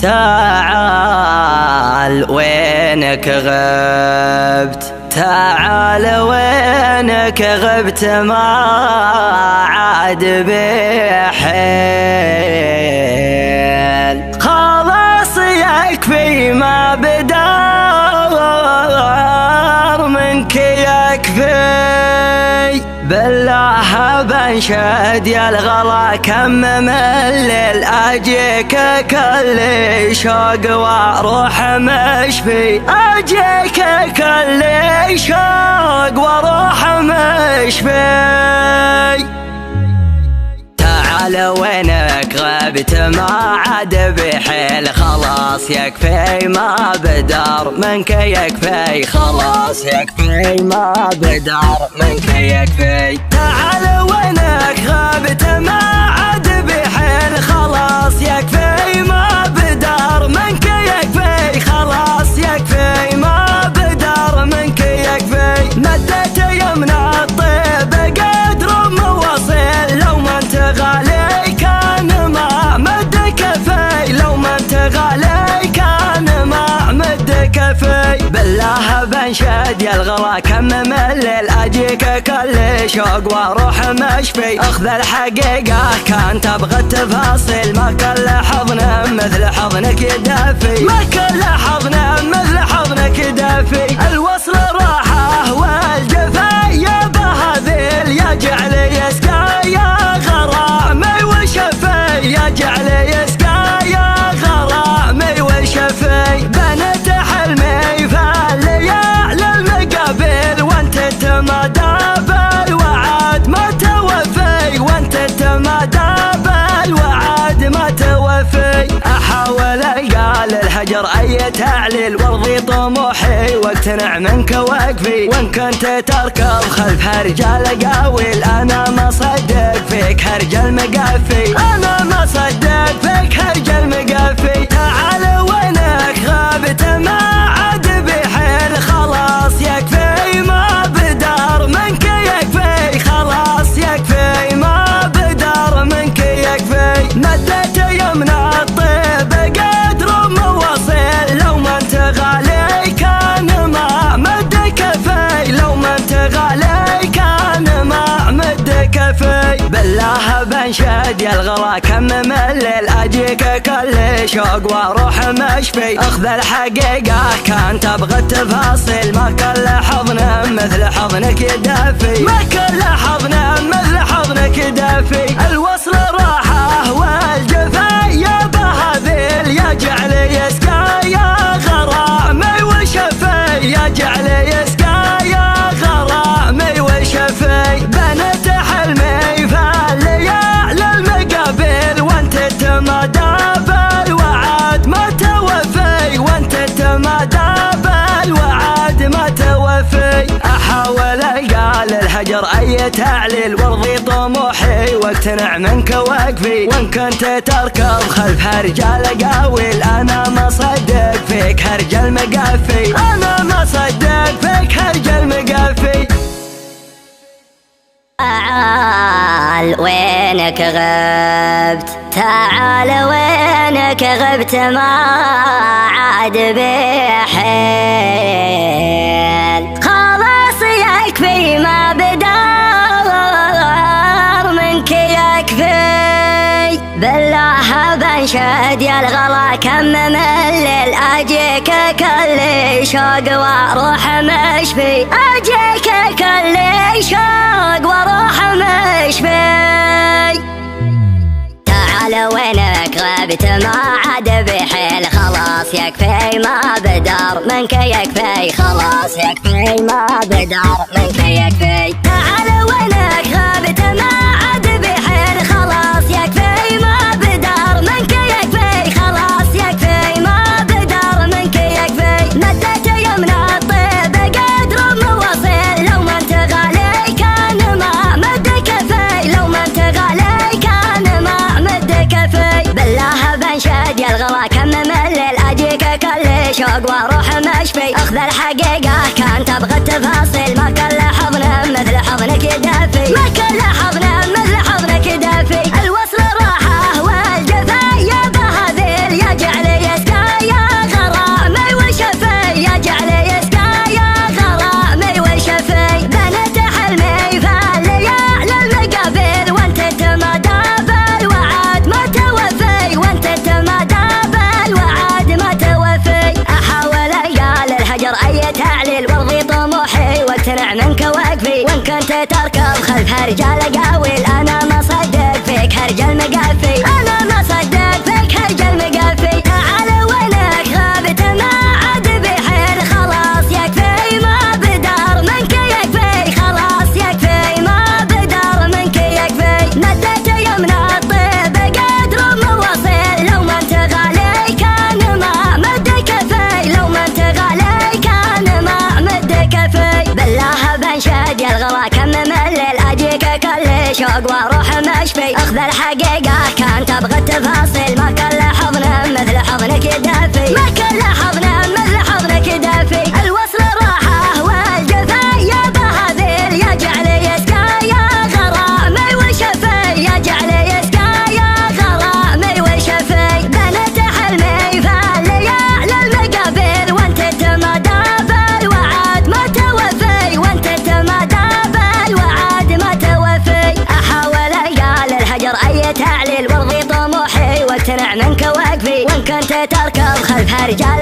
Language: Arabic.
تعال وينك غبت، تعال وينك غبت ما عاد بحيل، خلاص يكفي ما بدار منك يكفي، بالله بنشد يا الغلا كم من الليل اجيك كل شوق واروح مشفي، اجيك كل شوق واروح مشفي. تعال وينك غبت ما عاد بحيل، خلاص يكفي ما بدار منك يكفي، خلاص يكفي ما بدار منك يكفي. تعال وينك غبت ما عاد بحيل، خلاص يكفي ما بدار منك يكفي، خلاص يكفي ما بدار منك يكفي. مدت يمنى الطيب قدر موصل، لو ما انت غالي كان ما مد كفي، لو ما انت غالي كان ما مد كفي. بالله بنشد يا الغلا كم من الليل اجيك كل شوق واروح مشفي، اخذ الحقيقة كان تبغى التفاصيل، ما كل حضن مثل حضنك يدافي، ما كل حضن مثل حضنك يدافي. الوصل راحة والجفا يا بهذيل، يا جعل يسقى يا غرامي وشفي، يا جعل يسقى يا غرامي وشفي. بنت حلمي فالليالي المقابل وانت تتمادى بالوعد ما توفي، وانت تتمادى بالوعد ما توفي. احاول القى للهجر اي تعليل وارضي طموحي واقتنع منك وقفي، وان كنت تركض خلف هرجال قاويل انا ما صدق فيك هرج المقافي، انا ما صدق فيك هرج المقافي. تعال وينك غابت ما عاد بحيل، خلاص يكفي ما بدار منك يكفي، خلاص يكفي ما بدار منك يكفي. مدت يمنى الطيب قدر موصل، لو ما انت غالي كان ما مد كفي، لو ما انت غالي كان ما مد كفي. بالله بنشد يا الغلا كم من الليل اجيك كل شوق واروح مشفي، اخذ الحقيقة كان تبغى التفاصيل، ما كل حضن مثل حضنك يدافي، ما كل حضن مثل حضنك يدافي. الوصل راحة والجفا يا بهذيل، يا جعل يسقى يا غرامي وشفي، يا جعل يسقى يا غرامي وشفي. بنت حلمي فالليالي المقابل وانت تتمادى بالوعد ما توفي، وانت تتمادى بالوعد ما توفي. احاول القى للهجر اي تعليل وارضي طموحي واقتنع منك وقفي، وان كنت تركض خلف هرجال قاويل انا ما صدق فيك هرج المقافي، انا ما صدق فيك هرج المقافي. تعال وينك غبت، تعال وينك غبت ما عاد بحيل، خلاص يكفي ما بدار منك يكفي. بالله بنشد يا الغلا كم من الليل اجيك كل شوق واروح مشفي، اجيك كل شوق واروح مشفي. تعال وينك غبت ما عاد بحيل، خلاص يكفي ما بدار منك يكفي، خلاص يكفي ما بدار منك يكفي. تعال وينك غبت ما عاد بحيل، خلاص يكفي ما بدار منك يكفي، خلاص يكفي ما بدار منك يكفي. مدت يمنى الطيب قدر موصل، لو ما انت غالي كان ما مد كفي، لو ما انت غالي كان ما مد كفي. بالله بنشد يا الغلا كم من الليل اجيك كل شوق واروح مشفي، اخذ الحقيقة كان تبغى التفاصيل، ما كل حضن مثل حضنك يدافي، ما كل حضن مثل حضنك يدافي. الوصل راحة والجفا يا بهذيل، يا جعل كنت تركض خلف رجال قاويل انا ما صدق فيك هرج المقافي انا ما صدق فيك هرج المقافي تعال وينك غابت ما عاد بحيل خلاص يكفي ما بدار منك يكفي خلاص يكفي ما بدار منك يكفي مدت يمنى الطيب قدر مواصل لو ما انت غالي كان ما مد كفي لو ما انت غالي كان ما مد كفي بالله بنشد يا الغلا كم مملل اجيك كل شوق واروح مشفي اخذ الحقيقه كان تبغى التفاصيل ما كل حضن مثل حضنك دافي ما كل حضن مثل حضنك دافي الوصل راحه والجفا يا بهذيل يجعل يسقى يا غرامي وشفي يجعل يسقى يا غرامي وشفي بنت حلمي فالليالي المقابل وانت تمادى بالوعد ما توفي وانت تمادى بالوعد ما توفي احاول القى للهجر اي تعليل وارضي طموحي واقتنع منك واقفي وان كنت تركض خلف رجال